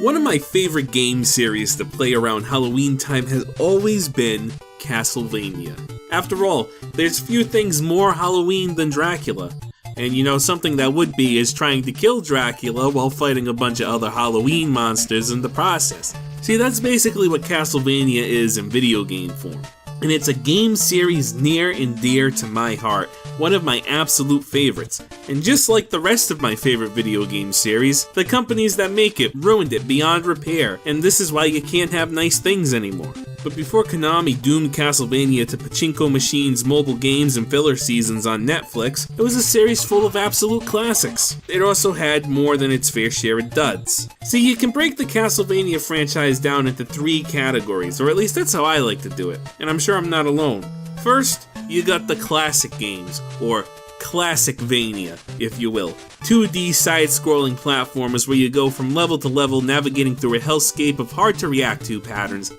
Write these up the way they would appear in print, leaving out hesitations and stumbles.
One of my favorite game series to play around Halloween time has always been Castlevania. After all, there's few things more Halloween than Dracula. And you know, something that would be is trying to kill Dracula while fighting a bunch of other Halloween monsters in the process. See, that's basically what Castlevania is in video game form. And it's a game series near and dear to my heart, one of my absolute favorites. And just like the rest of my favorite video game series, the companies that make it ruined it beyond repair, and this is why you can't have nice things anymore. But before Konami doomed Castlevania to pachinko machines, mobile games, and filler seasons on Netflix, it was a series full of absolute classics. It also had more than its fair share of duds. See, you can break the Castlevania franchise down into 3 categories, or at least that's how I like to do it, and I'm sure I'm not alone. First, you got the classic games, or Classicvania, if you will. 2D side-scrolling platformers where you go from level to level navigating through a hellscape of hard-to-react-to patterns,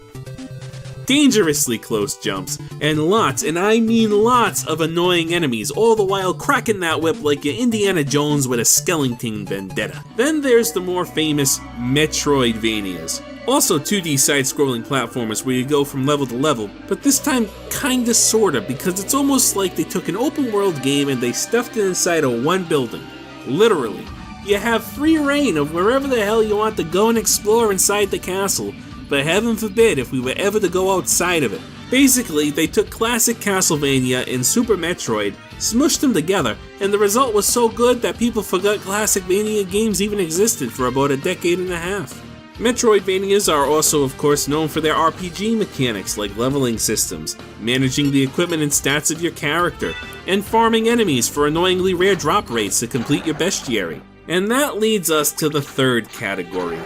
dangerously close jumps, and lots, and I mean lots, of annoying enemies, all the while cracking that whip like you're Indiana Jones with a skeleton vendetta. Then there's the more famous Metroidvanias. Also 2D side-scrolling platformers where you go from level to level, but this time kinda sorta, because it's almost like they took an open-world game and they stuffed it inside of one building. Literally. You have free reign of wherever the hell you want to go and explore inside the castle, but heaven forbid if we were ever to go outside of it. Basically, they took classic Castlevania and Super Metroid, smushed them together, and the result was so good that people forgot Classicvania games even existed for about a decade and a half. Metroidvanias are also, of course, known for their RPG mechanics like leveling systems, managing the equipment and stats of your character, and farming enemies for annoyingly rare drop rates to complete your bestiary. And that leads us to the third category,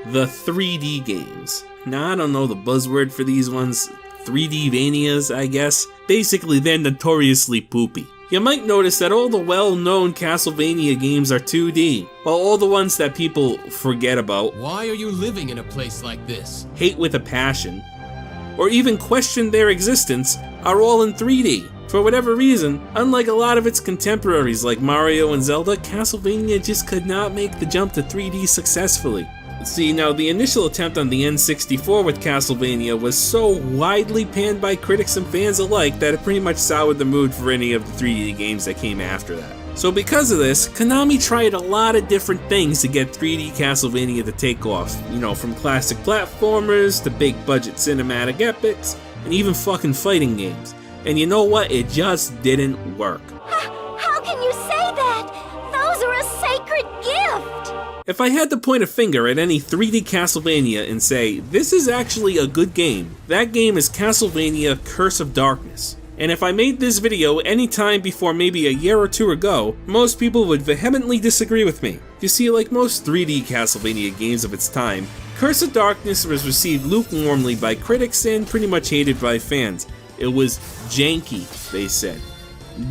the 3D games. Now, I don't know the buzzword for these ones, 3D Vanias, I guess. Basically, they're notoriously poopy. You might notice that all the well-known Castlevania games are 2D, while all the ones that people forget about, why are you living in a place like this, hate with a passion, or even question their existence, are all in 3D. For whatever reason, unlike a lot of its contemporaries like Mario and Zelda, Castlevania just could not make the jump to 3D successfully. See, now the initial attempt on the N64 with Castlevania was so widely panned by critics and fans alike that it pretty much soured the mood for any of the 3D games that came after that. So because of this, Konami tried a lot of different things to get 3D Castlevania to take off. You know, from classic platformers to big budget cinematic epics, and even fucking fighting games. And you know what? It just didn't work. How can you say that? Those are a sacred gift! If I had to point a finger at any 3D Castlevania and say, this is actually a good game, that game is Castlevania Curse of Darkness. And if I made this video any time before maybe a year or two ago, most people would vehemently disagree with me. You see, like most 3D Castlevania games of its time, Curse of Darkness was received lukewarmly by critics and pretty much hated by fans. It was janky, they said.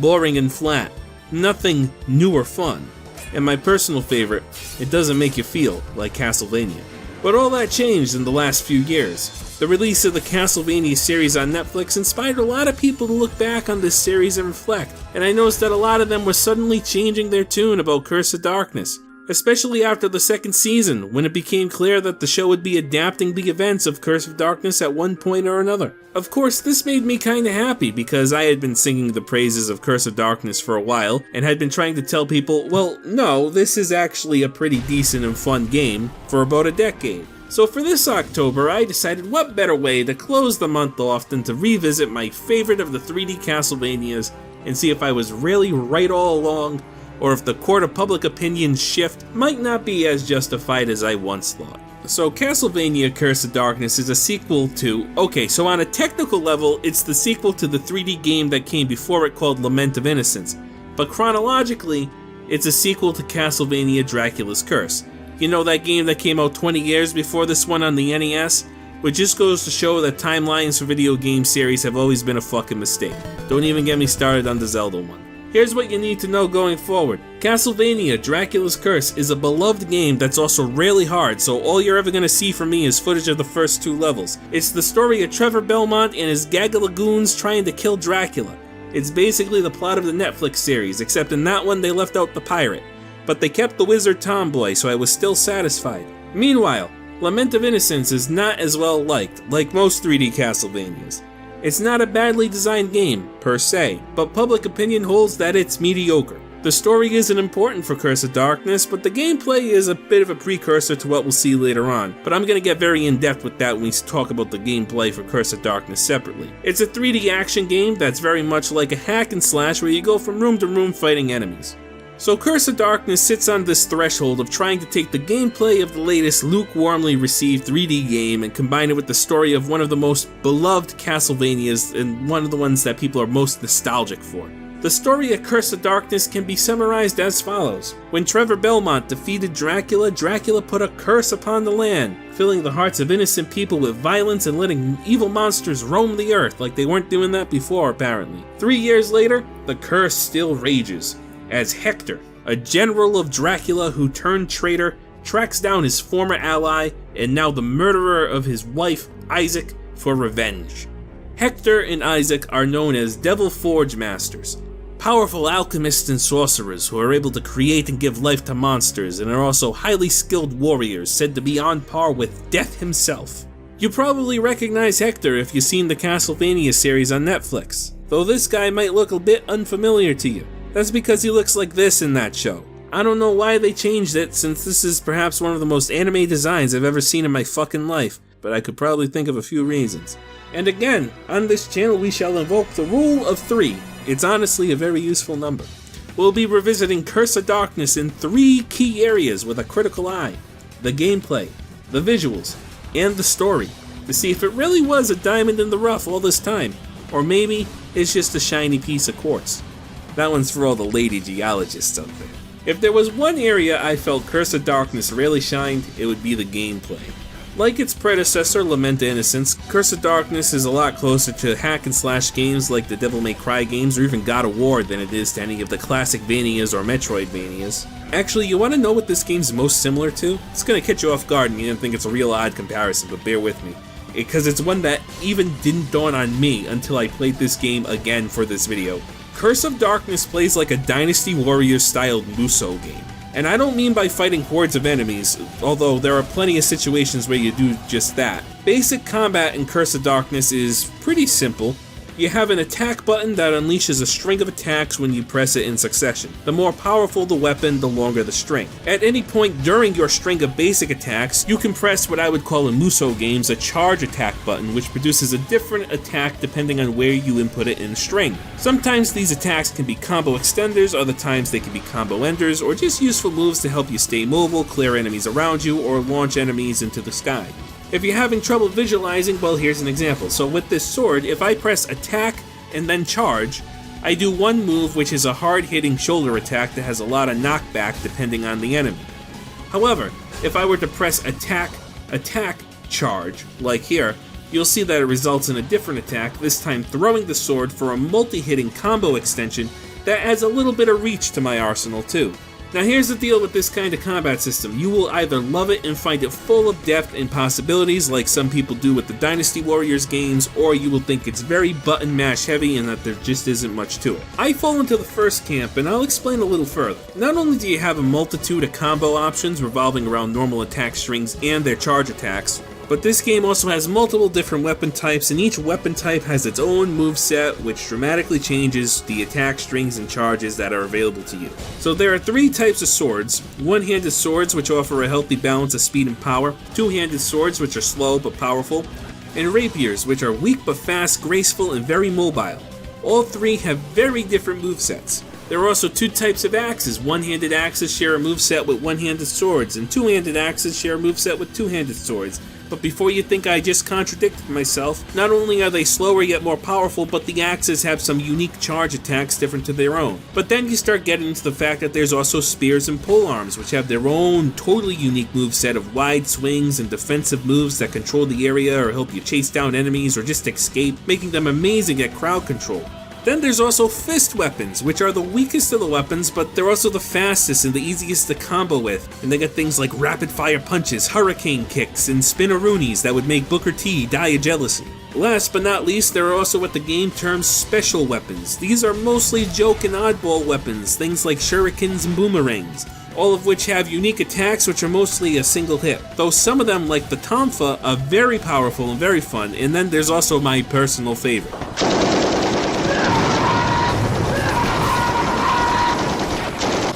Boring and flat. Nothing new or fun. And my personal favorite, it doesn't make you feel like Castlevania. But all that changed in the last few years. The release of the Castlevania series on Netflix inspired a lot of people to look back on this series and reflect, and I noticed that a lot of them were suddenly changing their tune about Curse of Darkness. Especially after the second season, when it became clear that the show would be adapting the events of Curse of Darkness at one point or another. Of course, this made me kinda happy because I had been singing the praises of Curse of Darkness for a while, and had been trying to tell people, well, no, this is actually a pretty decent and fun game, for about a decade. So for this October, I decided what better way to close the month off than to revisit my favorite of the 3D Castlevanias and see if I was really right all along, or if the court of public opinion's shift might not be as justified as I once thought. So Castlevania Curse of Darkness is a sequel to, okay, so on a technical level, it's the sequel to the 3D game that came before it called Lament of Innocence, but chronologically, it's a sequel to Castlevania Dracula's Curse. You know that game that came out 20 years before this one on the NES? Which just goes to show that timelines for video game series have always been a fucking mistake. Don't even get me started on the Zelda one. Here's what you need to know going forward. Castlevania Dracula's Curse is a beloved game that's also really hard, so all you're ever gonna see from me is footage of the first 2 levels. It's the story of Trevor Belmont and his gang of lagoons trying to kill Dracula. It's basically the plot of the Netflix series, except in that one they left out the pirate. But they kept the wizard tomboy, so I was still satisfied. Meanwhile, Lament of Innocence is not as well liked, like most 3D Castlevanias. It's not a badly designed game, per se, but public opinion holds that it's mediocre. The story isn't important for Curse of Darkness, but the gameplay is a bit of a precursor to what we'll see later on, but I'm gonna get very in-depth with that when we talk about the gameplay for Curse of Darkness separately. It's a 3D action game that's very much like a hack and slash where you go from room to room fighting enemies. So Curse of Darkness sits on this threshold of trying to take the gameplay of the latest lukewarmly received 3D game and combine it with the story of one of the most beloved Castlevanias and one of the ones that people are most nostalgic for. The story of Curse of Darkness can be summarized as follows. When Trevor Belmont defeated Dracula, Dracula put a curse upon the land, filling the hearts of innocent people with violence and letting evil monsters roam the earth like they weren't doing that before apparently. 3 years later, the curse still rages, as Hector, a general of Dracula who turned traitor, tracks down his former ally and now the murderer of his wife, Isaac, for revenge. Hector and Isaac are known as Devil Forge Masters, powerful alchemists and sorcerers who are able to create and give life to monsters and are also highly skilled warriors said to be on par with Death himself. You probably recognize Hector if you've seen the Castlevania series on Netflix, though this guy might look a bit unfamiliar to you. That's because he looks like this in that show. I don't know why they changed it, since this is perhaps one of the most anime designs I've ever seen in my fucking life, but I could probably think of a few reasons. And again, on this channel we shall invoke the rule of 3. It's honestly a very useful number. We'll be revisiting Curse of Darkness in 3 key areas with a critical eye: the gameplay, the visuals, and the story, to see if it really was a diamond in the rough all this time, or maybe it's just a shiny piece of quartz. That one's for all the lady geologists out there. If there was one area I felt Curse of Darkness really shined, it would be the gameplay. Like its predecessor, Lament of Innocence, Curse of Darkness is a lot closer to hack and slash games like the Devil May Cry games or even God of War than it is to any of the classic Vanias or Metroidvanias. Actually, you want to know what this game's most similar to? It's gonna catch you off guard and you didn't think it's a real odd comparison, but bear with me. Because it's one that even didn't dawn on me until I played this game again for this video. Curse of Darkness plays like a Dynasty Warriors styled Musou game. And I don't mean by fighting hordes of enemies, although there are plenty of situations where you do just that. Basic combat in Curse of Darkness is pretty simple. You have an attack button that unleashes a string of attacks when you press it in succession. The more powerful the weapon, the longer the string. At any point during your string of basic attacks, you can press what I would call in Musou games a charge attack button, which produces a different attack depending on where you input it in the string. Sometimes these attacks can be combo extenders, other times they can be combo enders, or just useful moves to help you stay mobile, clear enemies around you, or launch enemies into the sky. If you're having trouble visualizing, well, here's an example. So with this sword, if I press attack and then charge, I do one move which is a hard-hitting shoulder attack that has a lot of knockback depending on the enemy. However, if I were to press attack, charge, like here, you'll see that it results in a different attack, this time throwing the sword for a multi-hitting combo extension that adds a little bit of reach to my arsenal too. Now here's the deal with this kind of combat system. You will either love it and find it full of depth and possibilities like some people do with the Dynasty Warriors games, or you will think it's very button mash heavy and that there just isn't much to it. I fall into the first camp and I'll explain a little further. Not only do you have a multitude of combo options revolving around normal attack strings and their charge attacks, but this game also has multiple different weapon types, and each weapon type has its own moveset, which dramatically changes the attack strings and charges that are available to you. So there are 3 types of swords: one-handed swords, which offer a healthy balance of speed and power, two-handed swords, which are slow but powerful, and rapiers, which are weak but fast, graceful, and very mobile. All 3 have very different movesets. There are also 2 types of axes. One-handed axes share a moveset with one-handed swords, and two-handed axes share a moveset with two-handed swords. But before you think I just contradicted myself, not only are they slower yet more powerful, but the axes have some unique charge attacks different to their own. But then you start getting into the fact that there's also spears and polearms, which have their own totally unique moveset of wide swings and defensive moves that control the area or help you chase down enemies or just escape, making them amazing at crowd control. Then there's also fist weapons, which are the weakest of the weapons, but they're also the fastest and the easiest to combo with. And they got things like rapid fire punches, hurricane kicks, and spinneroonies that would make Booker T die of jealousy. Last but not least, there are also what the game terms special weapons. These are mostly joke and oddball weapons, things like shurikens and boomerangs. all of which have unique attacks which are mostly a single hit. Though some of them, like the Tonfa, are very powerful and very fun, and then there's also my personal favorite.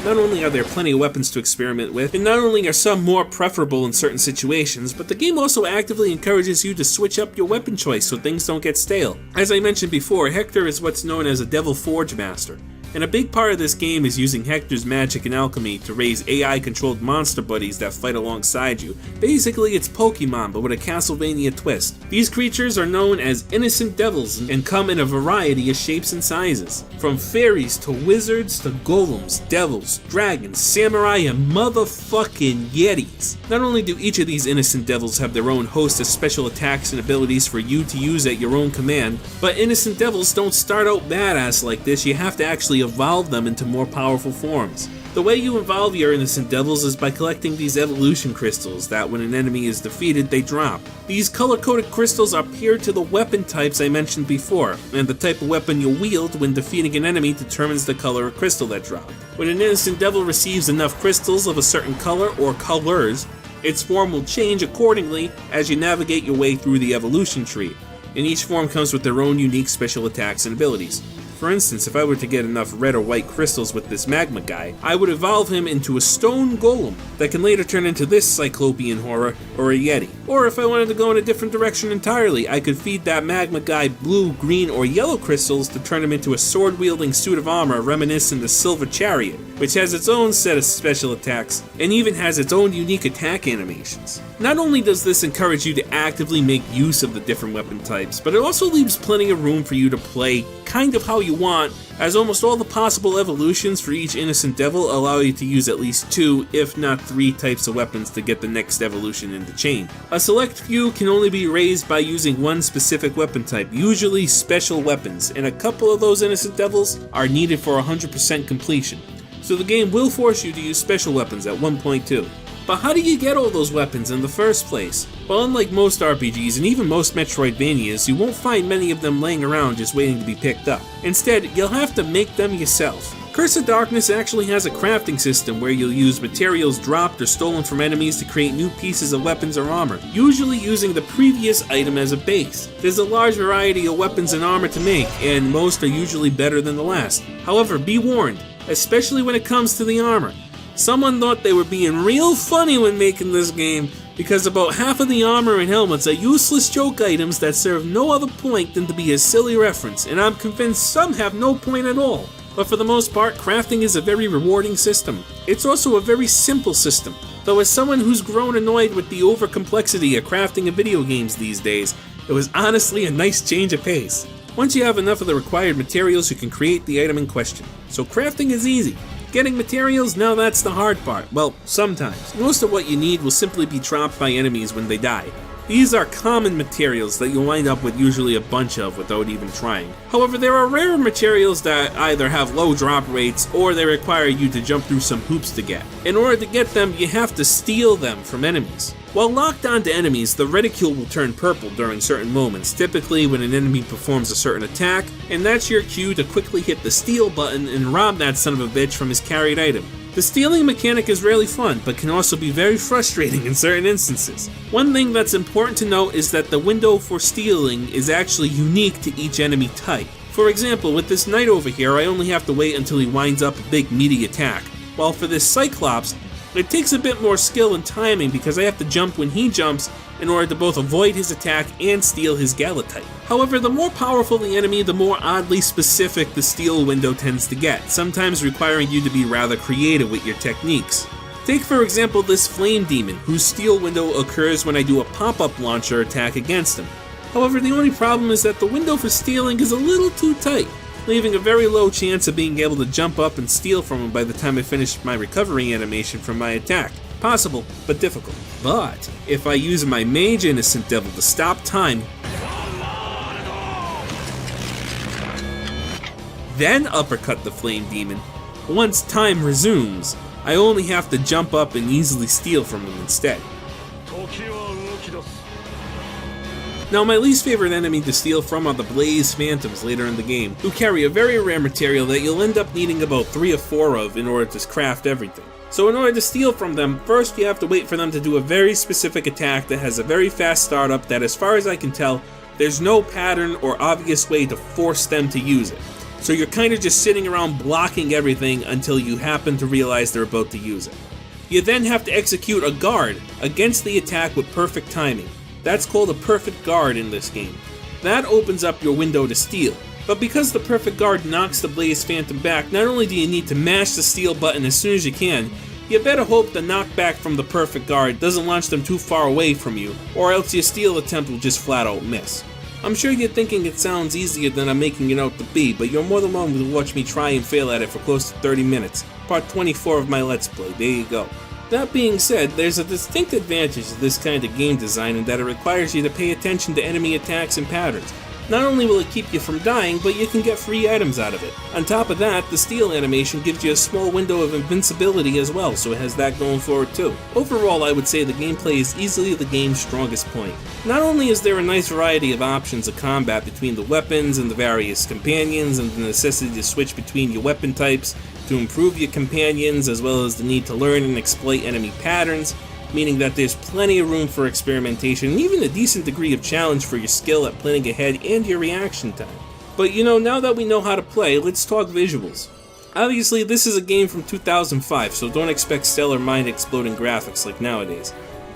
Not only are there plenty of weapons to experiment with, and not only are some more preferable in certain situations, but the game also actively encourages you to switch up your weapon choice so things don't get stale. As I mentioned before, Hector is what's known as a Devil Forge Master, and a big part of this game is using Hector's magic and alchemy to raise AI-controlled monster buddies that fight alongside you. Basically, it's Pokemon, but with a Castlevania twist. These creatures are known as innocent devils and come in a variety of shapes and sizes. From fairies to wizards to golems, devils, dragons, samurai, and motherfucking yetis. Not only do each of these innocent devils have their own host of special attacks and abilities for you to use at your own command, but innocent devils don't start out badass like this. You have to actually evolve them into more powerful forms. The way you evolve your innocent devils is by collecting these evolution crystals that when an enemy is defeated, they drop. These color-coded crystals are paired to the weapon types I mentioned before, and the type of weapon you wield when defeating an enemy determines the color of crystal that dropped. When an innocent devil receives enough crystals of a certain color or colors, its form will change accordingly as you navigate your way through the evolution tree, and each form comes with their own unique special attacks and abilities. For instance, if I were to get enough red or white crystals with this magma guy, I would evolve him into a stone golem that can later turn into this cyclopean horror or a yeti. Or if I wanted to go in a different direction entirely, I could feed that magma guy blue, green, or yellow crystals to turn him into a sword-wielding suit of armor reminiscent of Silver Chariot, which has its own set of special attacks and even has its own unique attack animations. Not only does this encourage you to actively make use of the different weapon types, but it also leaves plenty of room for you to play kind of how you want, as almost all the possible evolutions for each innocent devil allow you to use at least 2, if not 3 types of weapons to get the next evolution in the chain. A select few can only be raised by using one specific weapon type, usually special weapons, and a couple of those innocent devils are needed for 100% completion. So the game will force you to use special weapons at 1.2. But how do you get all those weapons in the first place? Well, unlike most RPGs and even most Metroidvanias, you won't find many of them laying around just waiting to be picked up. Instead, you'll have to make them yourself. Curse of Darkness actually has a crafting system where you'll use materials dropped or stolen from enemies to create new pieces of weapons or armor, usually using the previous item as a base. There's a large variety of weapons and armor to make, and most are usually better than the last. However, be warned, especially when it comes to the armor. Someone thought they were being real funny when making this game, because about half of the armor and helmets are useless joke items that serve no other point than to be a silly reference, and I'm convinced some have no point at all. But for the most part, crafting is a very rewarding system. It's also a very simple system, though as someone who's grown annoyed with the over-complexity of crafting in video games these days, it was honestly a nice change of pace. Once you have enough of the required materials, you can create the item in question. So crafting is easy. Getting materials, now that's the hard part. Well, sometimes. Most of what you need will simply be dropped by enemies when they die. These are common materials that you'll wind up with usually a bunch of without even trying. However, there are rarer materials that either have low drop rates or they require you to jump through some hoops to get. In order to get them, you have to steal them from enemies. While locked onto enemies, the reticule will turn purple during certain moments, typically when an enemy performs a certain attack, and that's your cue to quickly hit the steal button and rob that son of a bitch from his carried item. The stealing mechanic is really fun, but can also be very frustrating in certain instances. One thing that's important to note is that the window for stealing is actually unique to each enemy type. For example, with this knight over here, I only have to wait until he winds up a big meaty attack, while for this Cyclops, it takes a bit more skill and timing because I have to jump when he jumps in order to both avoid his attack and steal his Galatite. However, the more powerful the enemy, the more oddly specific the steal window tends to get, sometimes requiring you to be rather creative with your techniques. Take for example this Flame Demon, whose steal window occurs when I do a pop-up launcher attack against him. However, the only problem is that the window for stealing is a little too tight, leaving a very low chance of being able to jump up and steal from him by the time I finish my recovery animation from my attack. Possible, but difficult. But if I use my Mage Innocent Devil to stop time, then uppercut the Flame Demon, once time resumes, I only have to jump up and easily steal from him instead. Now, my least favorite enemy to steal from are the Blaze Phantoms later in the game, who carry a very rare material that you'll end up needing about 3 or 4 of in order to craft everything. So in order to steal from them, first you have to wait for them to do a very specific attack that has a very fast startup that, as far as I can tell, there's no pattern or obvious way to force them to use it. So you're kind of just sitting around blocking everything until you happen to realize they're about to use it. You then have to execute a guard against the attack with perfect timing. That's called a perfect guard in this game. That opens up your window to steal. But because the perfect guard knocks the Blaze Phantom back, not only do you need to mash the steal button as soon as you can, you better hope the knockback from the perfect guard doesn't launch them too far away from you, or else your steal attempt will just flat out miss. I'm sure you're thinking it sounds easier than I'm making it out to be, but you're more than welcome to watch me try and fail at it for close to 30 minutes. Part 24 of my Let's Play, there you go. That being said, there's a distinct advantage to this kind of game design in that it requires you to pay attention to enemy attacks and patterns. Not only will it keep you from dying, but you can get free items out of it. On top of that, the steal animation gives you a small window of invincibility as well, so it has that going for it too. Overall, I would say the gameplay is easily the game's strongest point. Not only is there a nice variety of options of combat between the weapons and the various companions, and the necessity to switch between your weapon types to improve your companions, as well as the need to learn and exploit enemy patterns, meaning that there's plenty of room for experimentation and even a decent degree of challenge for your skill at planning ahead and your reaction time. But now that we know how to play, let's talk visuals. Obviously, this is a game from 2005, so don't expect stellar mind-exploding graphics like nowadays.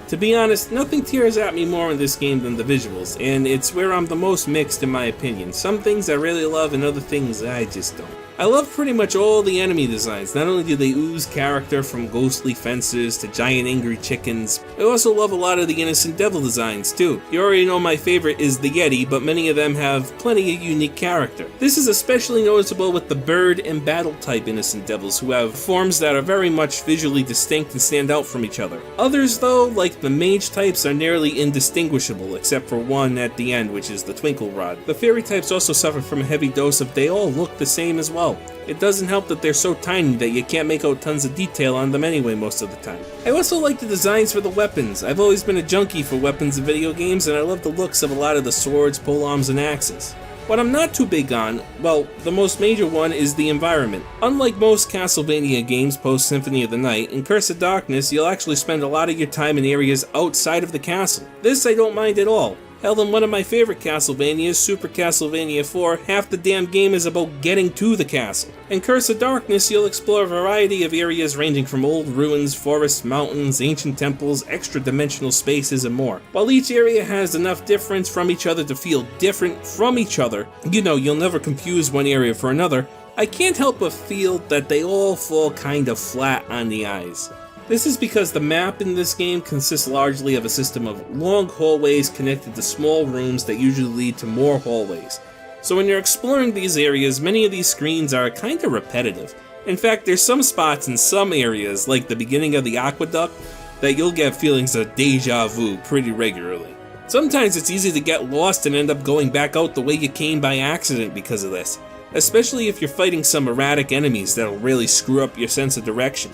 To be honest, nothing tears at me more in this game than the visuals, and it's where I'm the most mixed in my opinion. Some things I really love and other things I just don't. I love pretty much all the enemy designs. Not only do they ooze character from ghostly fences to giant angry chickens, I also love a lot of the innocent devil designs too. You already know my favorite is the Yeti, but many of them have plenty of unique character. This is especially noticeable with the bird and battle type innocent devils, who have forms that are very much visually distinct and stand out from each other. Others though, like the mage types, are nearly indistinguishable except for one at the end, which is the twinkle rod. The fairy types also suffer from a heavy dose of they all look the same as well. It doesn't help that they're so tiny that you can't make out tons of detail on them anyway most of the time. I also like the designs for the weapons. I've always been a junkie for weapons in video games, and I love the looks of a lot of the swords, polearms, and axes. What I'm not too big on, well, the most major one is the environment. Unlike most Castlevania games post Symphony of the Night, in Curse of Darkness you'll actually spend a lot of your time in areas outside of the castle. This I don't mind at all. Hell, in one of my favorite Castlevanias, Super Castlevania 4, half the damn game is about getting to the castle. In Curse of Darkness, you'll explore a variety of areas ranging from old ruins, forests, mountains, ancient temples, extra-dimensional spaces, and more. While each area has enough difference from each other to feel different from each other, you'll never confuse one area for another, I can't help but feel that they all fall kind of flat on the eyes. This is because the map in this game consists largely of a system of long hallways connected to small rooms that usually lead to more hallways. So when you're exploring these areas, many of these screens are kinda repetitive. In fact, there's some spots in some areas, like the beginning of the aqueduct, that you'll get feelings of deja vu pretty regularly. Sometimes it's easy to get lost and end up going back out the way you came by accident because of this, especially if you're fighting some erratic enemies that'll really screw up your sense of direction.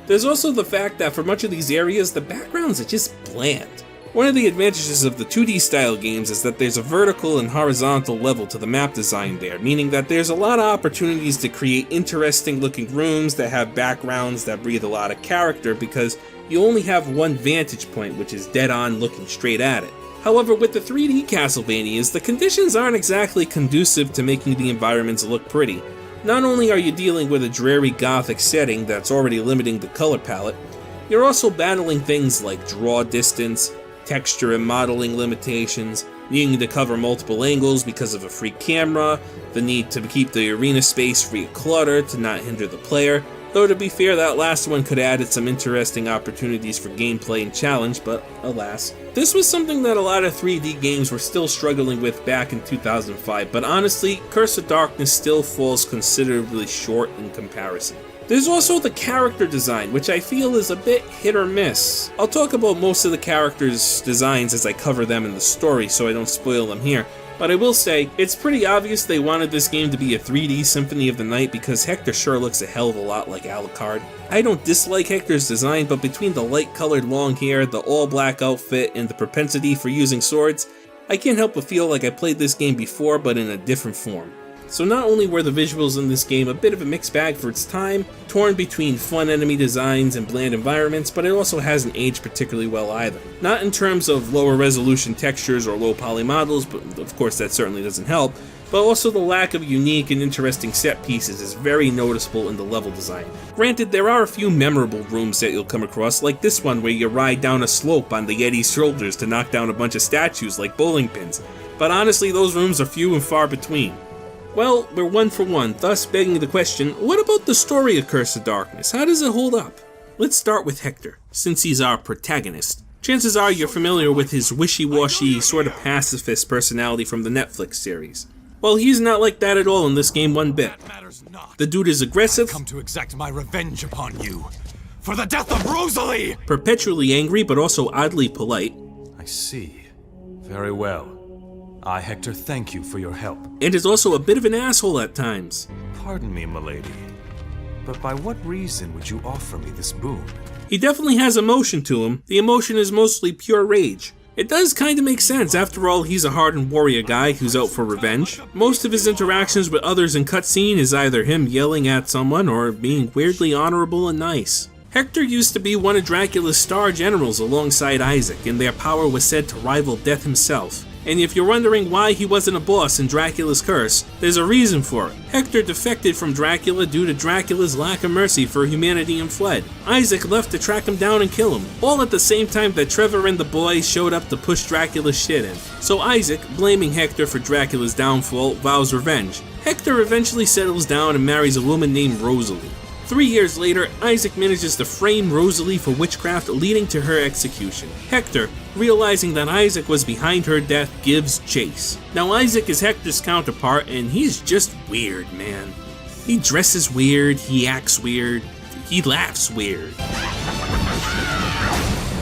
There's also the fact that for much of these areas, the backgrounds are just bland. One of the advantages of the 2D style games is that there's a vertical and horizontal level to the map design there, meaning that there's a lot of opportunities to create interesting looking rooms that have backgrounds that breathe a lot of character because you only have one vantage point, which is dead on looking straight at it. However, with the 3D Castlevanias, the conditions aren't exactly conducive to making the environments look pretty. Not only are you dealing with a dreary gothic setting that's already limiting the color palette, you're also battling things like draw distance, texture and modeling limitations, needing to cover multiple angles because of a free camera, the need to keep the arena space free of clutter to not hinder the player, though to be fair that last one could have added some interesting opportunities for gameplay and challenge, but alas. This was something that a lot of 3D games were still struggling with back in 2005, but honestly, Curse of Darkness still falls considerably short in comparison. There's also the character design, which I feel is a bit hit or miss. I'll talk about most of the characters' designs as I cover them in the story so I don't spoil them here, but I will say, it's pretty obvious they wanted this game to be a 3D Symphony of the Night because Hector sure looks a hell of a lot like Alucard. I don't dislike Hector's design, but between the light-colored long hair, the all-black outfit, and the propensity for using swords, I can't help but feel like I played this game before but in a different form. So not only were the visuals in this game a bit of a mixed bag for its time, torn between fun enemy designs and bland environments, but it also hasn't aged particularly well either. Not in terms of lower resolution textures or low poly models, but of course that certainly doesn't help, but also the lack of unique and interesting set pieces is very noticeable in the level design. Granted, there are a few memorable rooms that you'll come across, like this one where you ride down a slope on the Yeti's shoulders to knock down a bunch of statues like bowling pins, but honestly those rooms are few and far between. Well, we're 1 for 1, thus begging the question, what about the story of Curse of Darkness? How does it hold up? Let's start with Hector, since he's our protagonist. Chances are you're familiar with his wishy-washy, sort of pacifist personality from the Netflix series. Well, he's not like that at all in this game one bit. The dude is aggressive, I've come to exact my revenge upon you for the death of Rosalie! perpetually angry, but also oddly polite, I see. Very well. I, Hector, thank you for your help. and is also a bit of an asshole at times. Pardon me, milady, but by what reason would you offer me this boon? He definitely has emotion to him. The emotion is mostly pure rage. It does kinda make sense, after all he's a hardened warrior guy who's out for revenge. Most of his interactions with others in cutscene is either him yelling at someone or being weirdly honorable and nice. Hector used to be one of Dracula's star generals alongside Isaac, and their power was said to rival death himself. And if you're wondering why he wasn't a boss in Dracula's Curse, there's a reason for it. Hector defected from Dracula due to Dracula's lack of mercy for humanity and fled. Isaac left to track him down and kill him, all at the same time that Trevor and the boys showed up to push Dracula's shit in. So Isaac, blaming Hector for Dracula's downfall, vows revenge. Hector eventually settles down and marries a woman named Rosalie. 3 years later, Isaac manages to frame Rosalie for witchcraft, leading to her execution. Hector, realizing that Isaac was behind her death, gives chase. Now Isaac is Hector's counterpart, and he's just weird, man. He dresses weird, he acts weird, he laughs weird.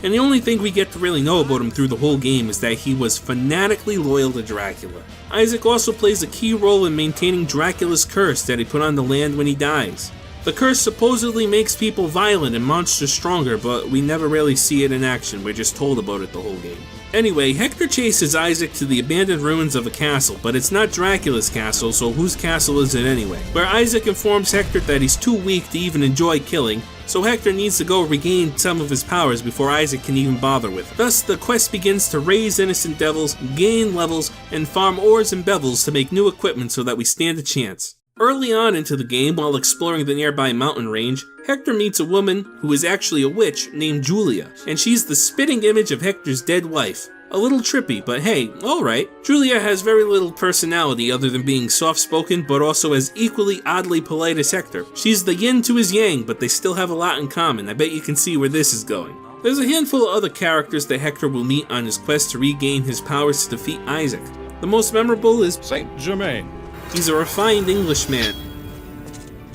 And the only thing we get to really know about him through the whole game is that he was fanatically loyal to Dracula. Isaac also plays a key role in maintaining Dracula's curse that he put on the land when he dies. The curse supposedly makes people violent and monsters stronger, but we never really see it in action, we're just told about it the whole game. Anyway, Hector chases Isaac to the abandoned ruins of a castle, but it's not Dracula's castle, so whose castle is it anyway? Where Isaac informs Hector that he's too weak to even enjoy killing, so Hector needs to go regain some of his powers before Isaac can even bother with it. Thus, the quest begins to raise innocent devils, gain levels, and farm ores and bevels to make new equipment so that we stand a chance. Early on into the game, while exploring the nearby mountain range, Hector meets a woman who is actually a witch named Julia, and she's the spitting image of Hector's dead wife. A little trippy, but hey, alright. Julia has very little personality other than being soft-spoken, but also as equally oddly polite as Hector. She's the yin to his yang, but they still have a lot in common. I bet you can see where this is going. There's a handful of other characters that Hector will meet on his quest to regain his powers to defeat Isaac. The most memorable is Saint Germain. He's a refined Englishman,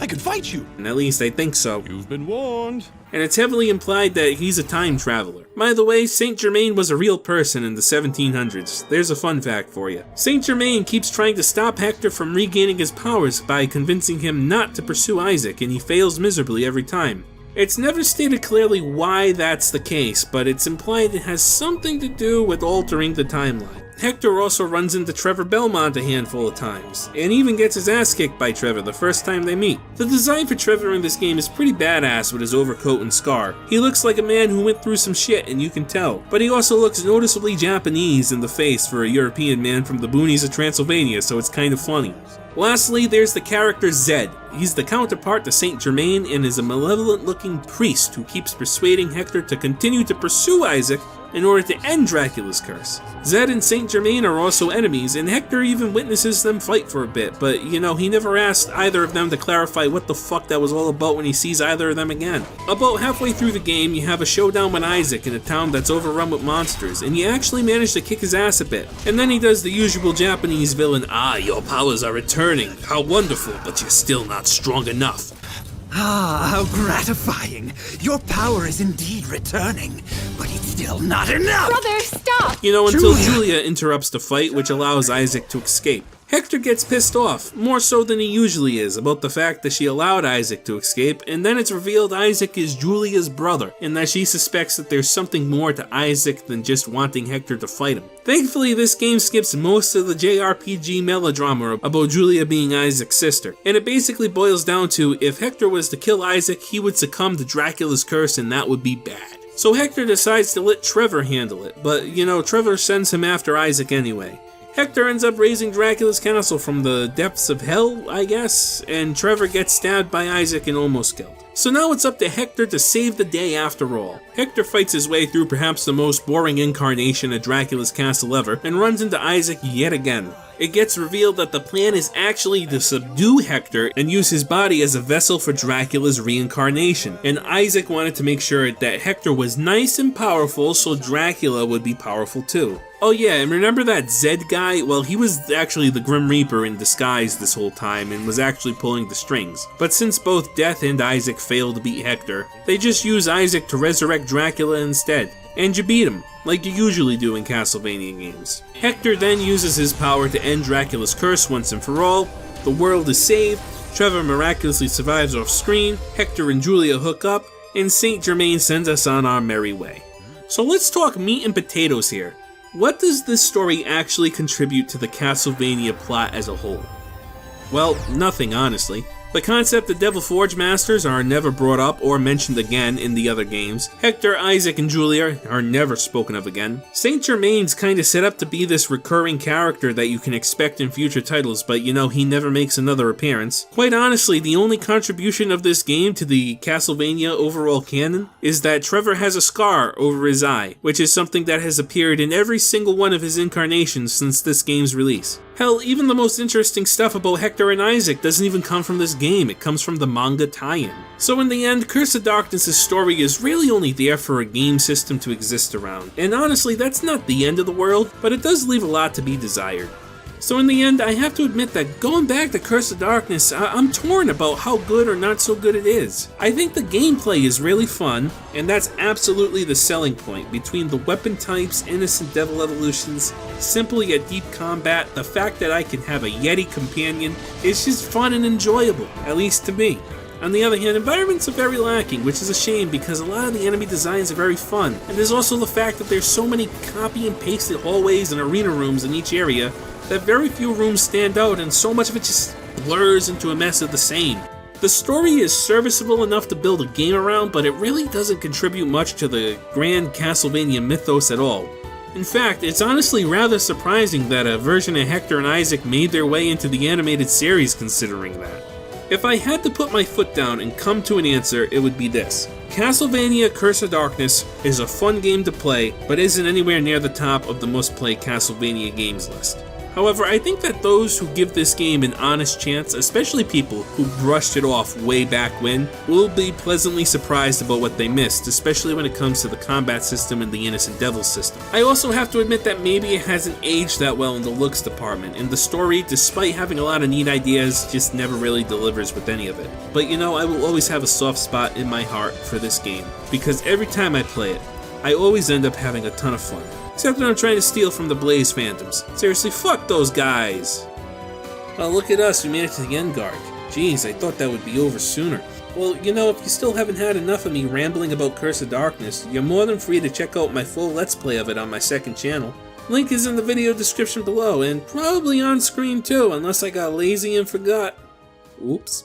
I could fight you. and at least I think so. You've been warned. And it's heavily implied that he's a time traveler. By the way, Saint Germain was a real person in the 1700s. There's a fun fact for you. Saint Germain keeps trying to stop Hector from regaining his powers by convincing him not to pursue Isaac, and he fails miserably every time. It's never stated clearly why that's the case, but it's implied it has something to do with altering the timeline. Hector also runs into Trevor Belmont a handful of times, and even gets his ass kicked by Trevor the first time they meet. The design for Trevor in this game is pretty badass with his overcoat and scar. He looks like a man who went through some shit, and you can tell. But he also looks noticeably Japanese in the face for a European man from the boonies of Transylvania, so it's kind of funny. Lastly, there's the character Zed. He's the counterpart to Saint Germain and is a malevolent-looking priest who keeps persuading Hector to continue to pursue Isaac in order to end Dracula's curse. Zed and Saint Germain are also enemies, and Hector even witnesses them fight for a bit, but you know, he never asked either of them to clarify what the fuck that was all about when he sees either of them again. About halfway through the game, you have a showdown with Isaac in a town that's overrun with monsters, and you actually manage to kick his ass a bit. And then he does the usual Japanese villain, your powers are returning, how wonderful, but you're still not strong enough. Ah, how gratifying. Your power is indeed returning, but it's still not enough. Brother, stop! You know, until Julia! Julia interrupts the fight, which allows Isaac to escape. Hector gets pissed off, more so than he usually is, about the fact that she allowed Isaac to escape, and then it's revealed Isaac is Julia's brother, and that she suspects that there's something more to Isaac than just wanting Hector to fight him. Thankfully, this game skips most of the JRPG melodrama about Julia being Isaac's sister, and it basically boils down to if Hector was to kill Isaac, he would succumb to Dracula's curse and that would be bad. So Hector decides to let Trevor handle it, but Trevor sends him after Isaac anyway. Hector ends up raising Dracula's castle from the depths of hell, I guess, and Trevor gets stabbed by Isaac and almost killed. So now it's up to Hector to save the day after all. Hector fights his way through perhaps the most boring incarnation of Dracula's castle ever, and runs into Isaac yet again. It gets revealed that the plan is actually to subdue Hector and use his body as a vessel for Dracula's reincarnation, and Isaac wanted to make sure that Hector was nice and powerful so Dracula would be powerful too. Oh yeah, and remember that Zed guy? Well, he was actually the Grim Reaper in disguise this whole time and was actually pulling the strings. But since both Death and Isaac failed to beat Hector, they just use Isaac to resurrect Dracula instead. And you beat him, like you usually do in Castlevania games. Hector then uses his power to end Dracula's curse once and for all, the world is saved, Trevor miraculously survives off screen, Hector and Julia hook up, and Saint Germain sends us on our merry way. So let's talk meat and potatoes here. What does this story actually contribute to the Castlevania plot as a whole? Well, nothing honestly. The concept of Devil Forge Masters are never brought up or mentioned again in the other games. Hector, Isaac, and Julia are never spoken of again. Saint Germain's kinda set up to be this recurring character that you can expect in future titles, but he never makes another appearance. Quite honestly, the only contribution of this game to the Castlevania overall canon is that Trevor has a scar over his eye, which is something that has appeared in every single one of his incarnations since this game's release. Hell, even the most interesting stuff about Hector and Isaac doesn't even come from this game, it comes from the manga tie-in. So in the end, Curse of Darkness' story is really only there for a game system to exist around. And honestly, that's not the end of the world, but it does leave a lot to be desired. So in the end, I have to admit that going back to Curse of Darkness, I'm torn about how good or not so good it is. I think the gameplay is really fun, and that's absolutely the selling point. Between the weapon types, innocent devil evolutions, simple yet deep combat, the fact that I can have a Yeti companion is just fun and enjoyable, at least to me. On the other hand, environments are very lacking, which is a shame because a lot of the enemy designs are very fun, and there's also the fact that there's so many copy and pasted hallways and arena rooms in each area that very few rooms stand out and so much of it just blurs into a mess of the same. The story is serviceable enough to build a game around, but it really doesn't contribute much to the grand Castlevania mythos at all. In fact, it's honestly rather surprising that a version of Hector and Isaac made their way into the animated series considering that. If I had to put my foot down and come to an answer, it would be this. Castlevania Curse of Darkness is a fun game to play, but isn't anywhere near the top of the most played Castlevania games list. However, I think that those who give this game an honest chance, especially people who brushed it off way back when, will be pleasantly surprised about what they missed, especially when it comes to the combat system and the Innocent Devil system. I also have to admit that maybe it hasn't aged that well in the looks department, and the story, despite having a lot of neat ideas, just never really delivers with any of it. But I will always have a soft spot in my heart for this game, because every time I play it, I always end up having a ton of fun. Except when I'm trying to steal from the Blaze Phantoms. Seriously, fuck those guys! Well, look at us, we made it to the end guard. Jeez, I thought that would be over sooner. Well, if you still haven't had enough of me rambling about Curse of Darkness, you're more than free to check out my full Let's Play of it on my second channel. Link is in the video description below, and probably on screen too, unless I got lazy and forgot. Oops.